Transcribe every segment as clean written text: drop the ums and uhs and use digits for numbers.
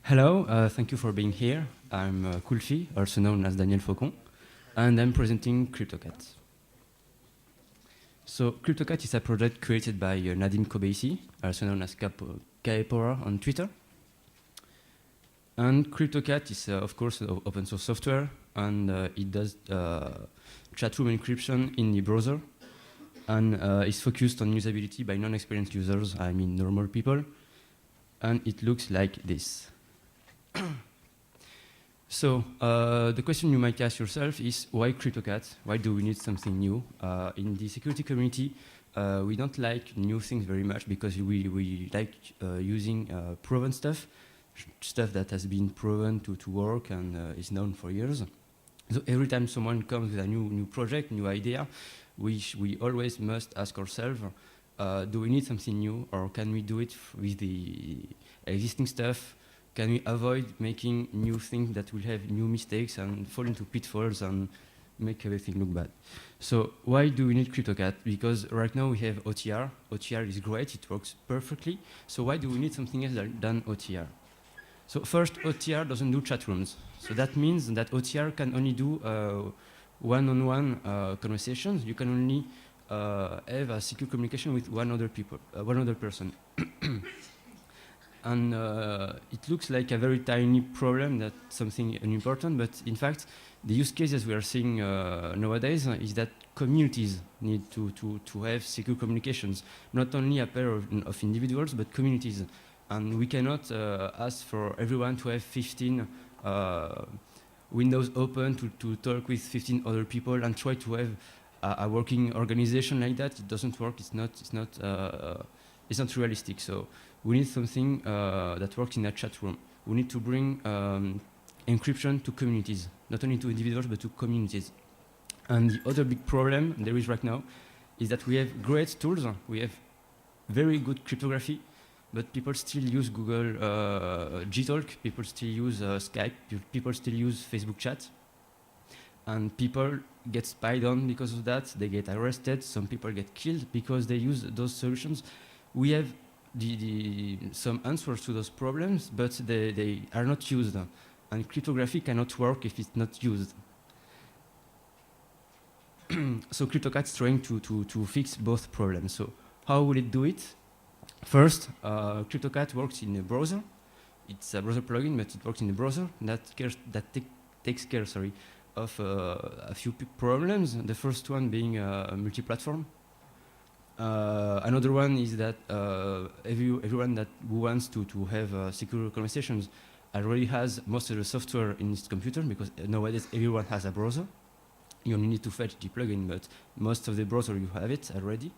Hello, thank you for being here. I'm Kulfi, also known as Daniel Faucon, and I'm presenting Cryptocat. So Cryptocat is a project created by Nadim Kobeissi, also known as Kaepora on Twitter. And Cryptocat is, of course, open source software, and it does chatroom encryption in the browser, and is focused on usability by non-experienced users, I mean normal people, and it looks like this. So the question you might ask yourself is, why Cryptocat? Why do we need something new? In the security community, we don't like new things very much because we like using proven stuff that has been proven to work and is known for years. So every time someone comes with a new project, new idea, we always must ask ourselves, do we need something new, or can we do it with the existing stuff? Can we avoid making new things that will have new mistakes and fall into pitfalls and make everything look bad? So why do we need Cryptocat? Because right now we have OTR. OTR is great, it works perfectly. So why do we need something else than OTR? So first, OTR doesn't do chat rooms. So that means that OTR can only do one-on-one conversations. You can only have a secure communication with one other person. And it looks like a very tiny problem, that's something unimportant, but in fact, the use cases we are seeing nowadays is that communities need to have secure communications, not only a pair of individuals, but communities. And we cannot ask for everyone to have 15 windows open to talk with 15 other people and try to have a working organization like that. It doesn't work, it's not realistic. So we need something that works in a chat room. We need to bring encryption to communities, not only to individuals, but to communities. And the other big problem there is right now is that we have great tools. We have very good cryptography, but people still use Google Gtalk, people still use Skype, people still use Facebook chat. And people get spied on because of that. They get arrested. Some people get killed because they use those solutions. We have some answers to those problems, but they are not used. And cryptography cannot work if it's not used. So Cryptocat is trying to fix both problems. So how will it do it? First, Cryptocat works in a browser. It's a browser plugin, but it works in the browser. That takes care of a few problems. The first one being multi-platform. Another one is that everyone who wants to have secure conversations already has most of the software in his computer, because nowadays everyone has a browser. You only need to fetch the plugin, but most of the browser you have it already.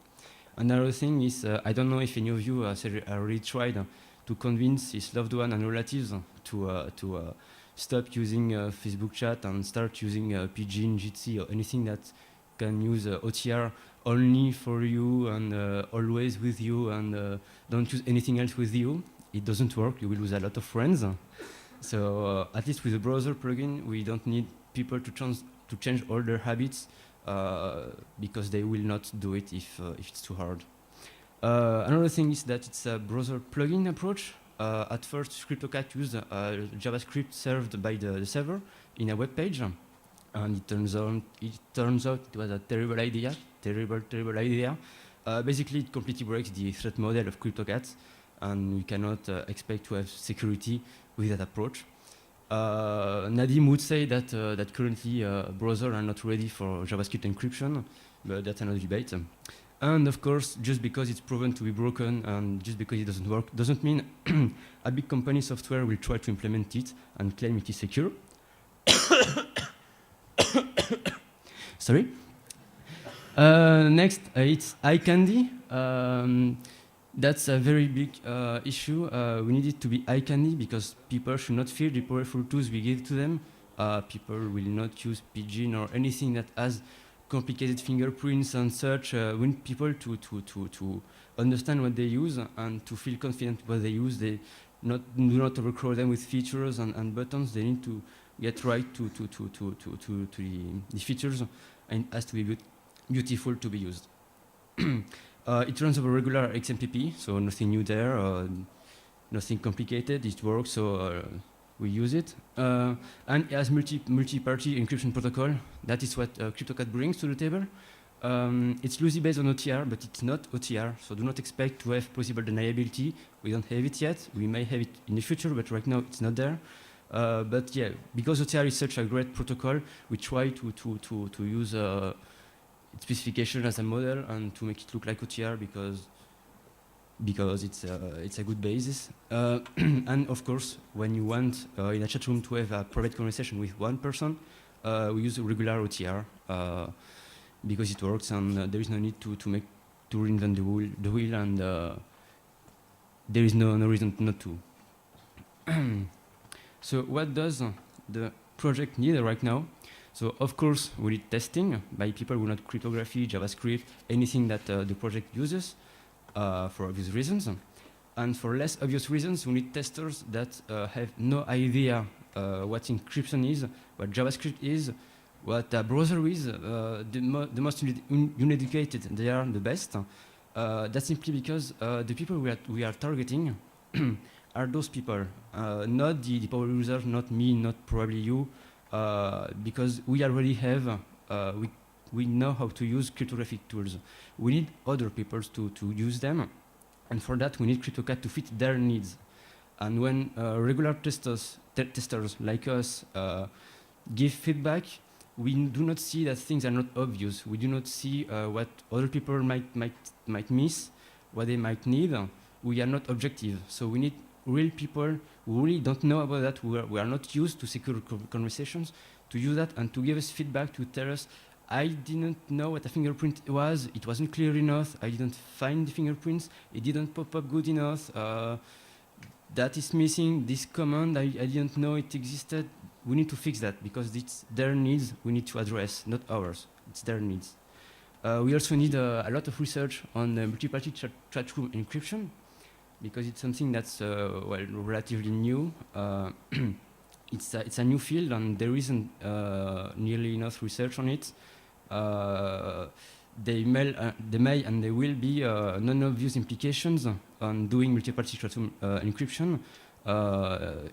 Another thing is, I don't know if any of you already tried to convince his loved one and relatives to stop using Facebook chat and start using Pidgin, Jitsi, or anything that can use OTR only for you and always with you, and don't use anything else with you. It doesn't work. You will lose a lot of friends. So at least with the browser plugin, we don't need people to change all their habits because they will not do it if it's too hard. Another thing is that it's a browser plugin approach. At first, Cryptocat used JavaScript served by the server in a web page. And it turns out it was a terrible idea. Basically, it completely breaks the threat model of Cryptocat, and we cannot expect to have security with that approach. Nadim would say that currently browsers are not ready for JavaScript encryption, but that's another debate. And of course, just because it's proven to be broken and just because it doesn't work, doesn't mean a big company software will try to implement it and claim it is secure. Sorry. Next, it's eye candy. That's a very big issue. We need it to be eye candy because people should not fear the powerful tools we give to them. People will not use Pidgin or anything that has complicated fingerprints and such. We need people to understand what they use and to feel confident what they use. They do not overcrowd them with features and buttons. They need to get right to the features, and it has to be beautiful to be used. It runs over regular XMPP, so nothing new there. nothing complicated. It works, so we use it. And it has multi-party encryption protocol. That is what Cryptocat brings to the table. It's loosely based on OTR, but it's not OTR, so do not expect to have possible deniability. We don't have it yet. We may have it in the future, but right now it's not there. But yeah, because OTR is such a great protocol, we try to use its specification as a model and to make it look like OTR because it's a good basis. And of course, when you want in a chat room to have a private conversation with one person, we use a regular OTR because it works, and there is no need to reinvent the wheel, and there is no reason not to. So what does the project need right now? So of course we need testing by people who know cryptography, JavaScript, anything that the project uses for obvious reasons. And for less obvious reasons, we need testers that have no idea what encryption is, what JavaScript is, what a browser is. The most uneducated, they are the best. That's simply because the people we are targeting are those people, not the power users, not me, not probably you, because we already have, we know how to use cryptographic tools. We need other people to use them, and for that we need Cryptocat to fit their needs. And when regular testers like us give feedback, we do not see that things are not obvious. We do not see what other people might miss, what they might need. We are not objective, so we need real people who really don't know about that, we are not used to secure conversations, to use that and to give us feedback, to tell us, I didn't know what a fingerprint was, it wasn't clear enough, I didn't find the fingerprints, it didn't pop up good enough, that is missing, this command, I didn't know it existed. We need to fix that because it's their needs we need to address, not ours, it's their needs. We also need a lot of research on multi-party chat room encryption, because it's something that's well, relatively new. It's a new field, and there isn't nearly enough research on it. There may and there will be non-obvious implications on doing multi-party chat room encryption.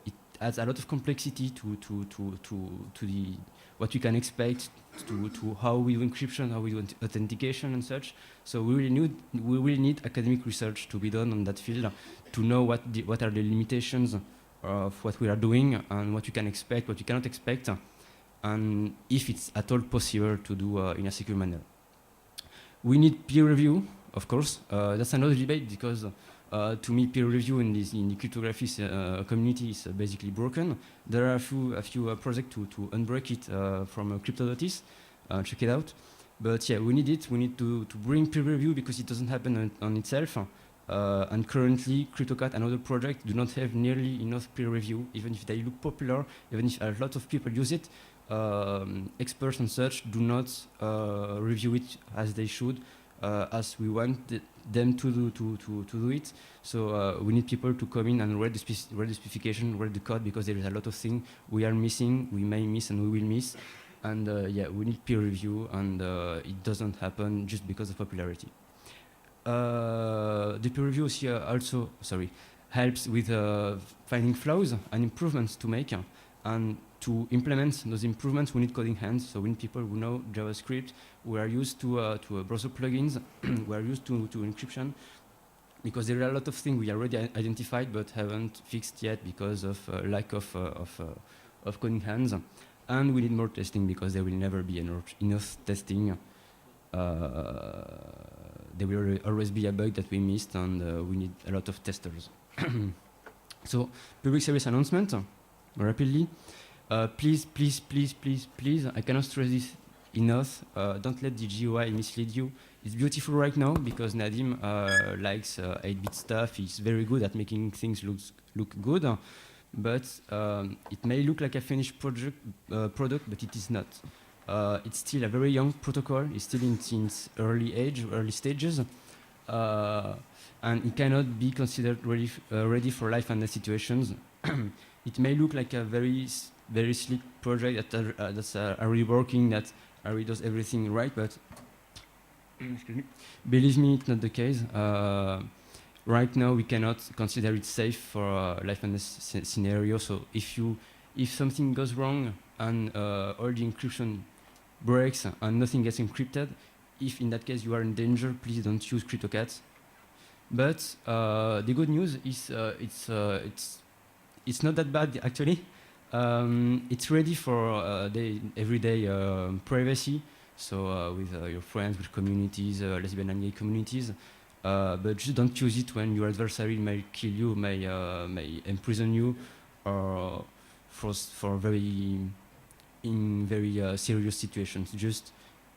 It adds a lot of complexity to the what we can expect, to how we do encryption, how we do authentication and such. So we really need academic research to be done on that field to know what are the limitations of what we are doing and what you can expect, what you cannot expect, and if it's at all possible to do in a secure manner. We need peer review, of course. That's another debate because to me, peer review in the cryptography community is basically broken. There are a few projects to unbreak it from Crypto.cat. Check it out. But yeah, we need it. We need to bring peer review because it doesn't happen on itself. And currently, Cryptocat and other projects do not have nearly enough peer review, even if they look popular, even if a lot of people use it. Experts and such do not review it as they should, as we want them to do it. So we need people to come in and read the specification, read the code, because there is a lot of things we are missing, we may miss, and we will miss. And yeah, we need peer review, and it doesn't happen just because of popularity. The peer review here also, helps with finding flaws and improvements to make, and to implement those improvements, we need coding hands. So we need people who know JavaScript, who are used to browser plugins, who are used to encryption, because there are a lot of things we already identified but haven't fixed yet because of lack of coding hands. And we need more testing because there will never be enough testing. There will always be a bug that we missed, and we need a lot of testers. So, public service announcement, rapidly. Please, I cannot stress this enough. Don't let the GUI mislead you. It's beautiful right now because Nadim likes 8-bit stuff. He's very good at making things look good, but it may look like a finished product, but it is not. It's still a very young protocol. It's still in its early stages, and it cannot be considered ready for life and death situations. It may look like a very slick project that's already working, that already does everything right, but believe me, it's not the case. right now we cannot consider it safe for life and death scenario. So if something goes wrong and all the encryption breaks and nothing gets encrypted, if in that case you are in danger, please don't use Cryptocat. But the good news is it's not that bad actually. It's ready for everyday privacy. So with your friends, with communities, lesbian and gay communities. But just don't use it when your adversary may kill you, may imprison you, or for very serious situations. Just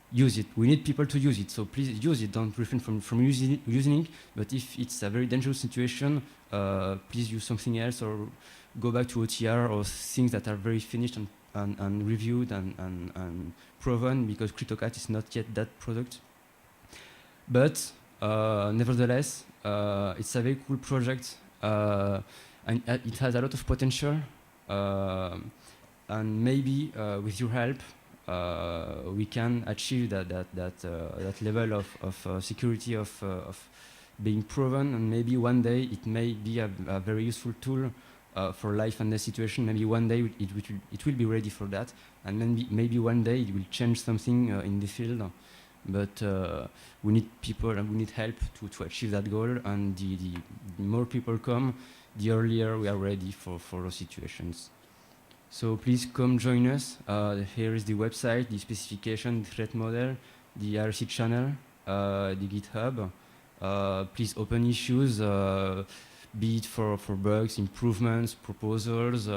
use it. We need people to use it, so please use it. Don't refrain from using it. But if it's a very dangerous situation, please use something else or go back to OTR or things that are very finished and reviewed and proven, because Cryptocat is not yet that product. But nevertheless, it's a very cool project and it has a lot of potential. And maybe with your help, we can achieve that level of security of being proven, and maybe one day it may be a very useful tool for life and death situation. Maybe one day it will be ready for that, and maybe one day it will change something in the field. But we need people and we need help to achieve that goal. And the more people come, the earlier we are ready for those situations. So please come join us. Here is the website, the specification, the threat model, the IRC channel, the GitHub. Please open issues, be it for bugs, improvements, proposals,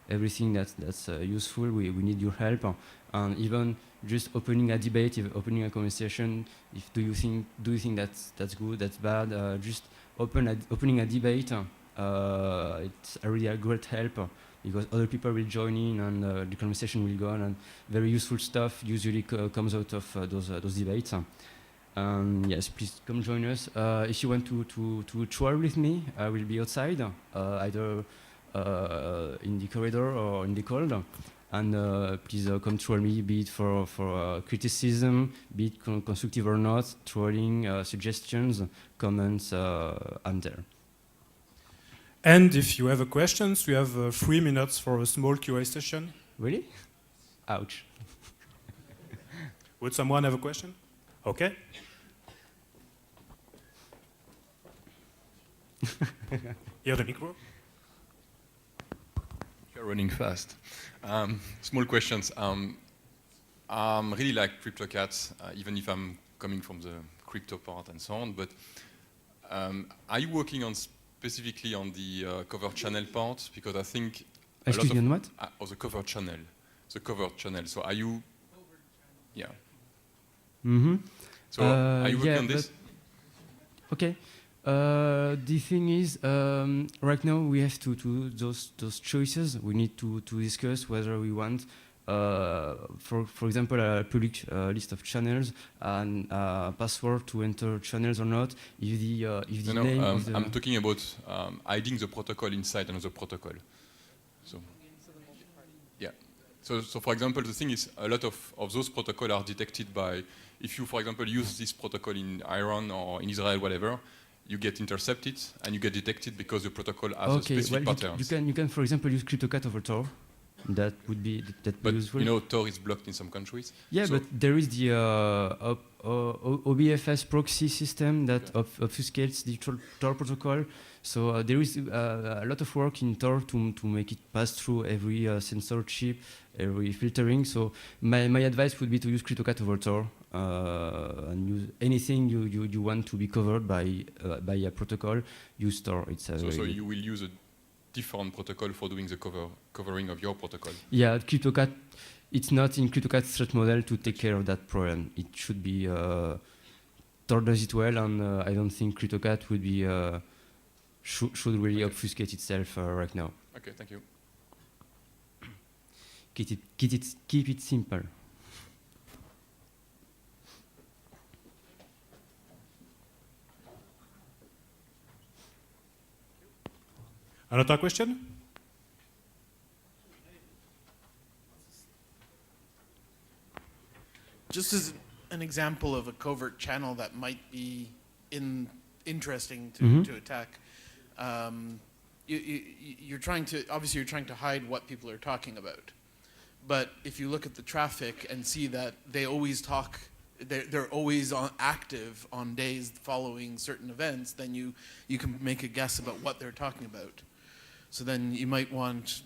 everything that's useful. We need your help. And even just opening a debate, opening a conversation. Do you think that's good, that's bad? Just opening a debate. It's really a great help. Because other people will join in and the conversation will go on, and very useful stuff usually comes out of those debates. Yes, please come join us. If you want to troll with me, I will be outside, either in the corridor or in the cold. And please come troll me, be it for criticism, be it constructive or not, trolling, suggestions, comments, I'm there. And if you have questions, we have 3 minutes for a small QA session. Really? Ouch. Would someone have a question? Okay. Here, the micro. You're running fast. Small questions. Really like Cryptocat, even if I'm coming from the crypto part and so on. But are you working on specifically on the cover channel part? Because I think Excuse me, on what? The cover channel. The cover channel. So are you? Yeah. Mm-hmm. So are you working on this? Okay. The thing is, right now we have to do those choices. We need to discuss whether we want, for example, a public list of channels and a password to enter channels or not. If the name of the I'm talking about hiding the protocol inside another protocol. So yeah. So for example, the thing is, a lot of those protocols are detected by, if you, for example, use this protocol in Iran or in Israel, whatever, you get intercepted and you get detected because the protocol has a specific pattern. You can, for example, use Cryptocat over Tor. That would be useful. You know, Tor is blocked in some countries. Yeah, so but there is the OBFS proxy system that obfuscates the Tor protocol. So there is a lot of work in Tor to make it pass through every sensor chip, every filtering. So my advice would be to use Cryptocat over Tor and use anything you want to be covered by a protocol. Use Tor. So you will use a different protocol for doing the covering of your protocol. Yeah, Cryptocat. It's not in Cryptocat's threat model to take care of that problem. It should be Tor does it well, and I don't think Cryptocat would be should really obfuscate itself right now. Okay, thank you. Keep it simple. Another question? Just as an example of a covert channel that might be in interesting to, Mhm. to attack. You're trying to, obviously you're trying to hide what people are talking about. But if you look at the traffic and see that they always talk, they're always active on days following certain events, then you can make a guess about what they're talking about. So then you might want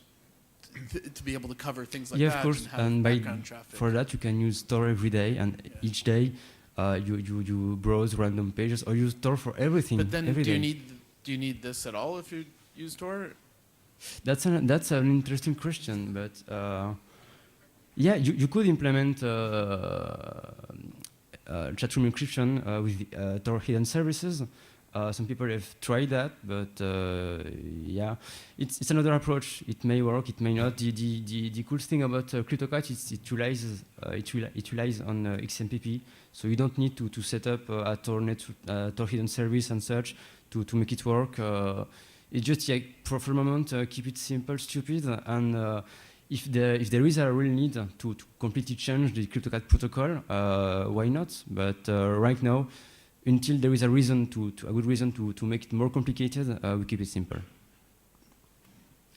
to be able to cover things like Yeah, that of course. and have And by background traffic. for that, you can use store every day, and Yeah. each day you browse random pages, or you store for everything. But then every do day. you need this at all if you use Tor? That's an interesting question, but yeah, you could implement chatroom encryption with Tor hidden services. Some people have tried that, but yeah, it's another approach. It may work, it may not. The cool thing about Cryptocat is it relies on XMPP, so you don't need to set up a Tor hidden service and such to make it work. It's just, yeah, for the moment, keep it simple, stupid, and if there is a real need to completely change the Cryptocat protocol, why not? But right now, until there is a good reason to make it more complicated, we keep it simple.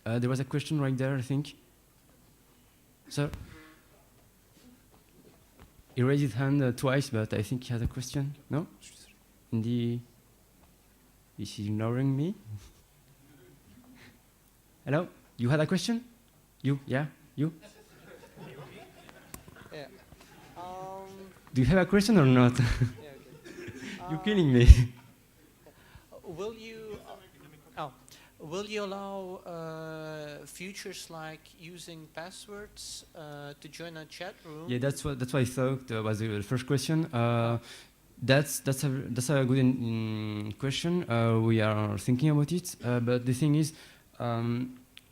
There was a question right there, I think. Sir? He raised his hand twice, but I think he has a question. No? Is he ignoring me? Hello? You had a question? You? Yeah? You? Yeah. Do you have a question or not? Yeah, okay. You're killing me. Will you allow features like using passwords to join a chat room? Yeah, that's what I thought was the first question. That's a good question. We are thinking about it, but the thing is,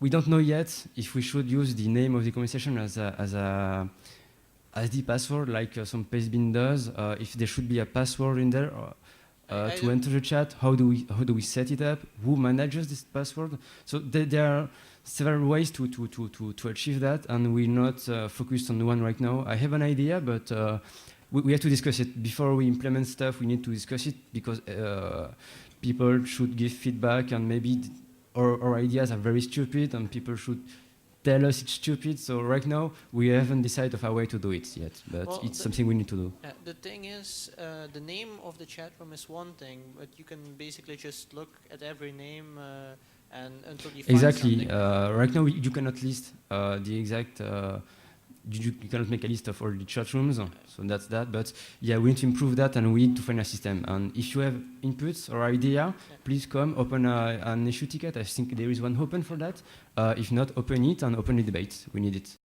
we don't know yet if we should use the name of the conversation as the password, like some pastebin does. If there should be a password in there to enter the chat, how do we set it up? Who manages this password? So there are several ways to achieve that, and we're not focused on one right now. I have an idea, but we have to discuss it before we implement stuff. We need to discuss it because people should give feedback, and maybe our ideas are very stupid, and people should tell us it's stupid. So right now we haven't decided of a way to do it yet, but Well, it's something we need to do. The thing is, the name of the chat room is one thing, but you can basically just look at every name and until you find Exactly. something. Right now you cannot list the exact. You cannot make a list of all the chat rooms, so that's that. But yeah, we need to improve that, and we need to find a system. And if you have inputs or idea, please come open an issue ticket. I think there is one open for that. If not, open it and open the debate. We need it.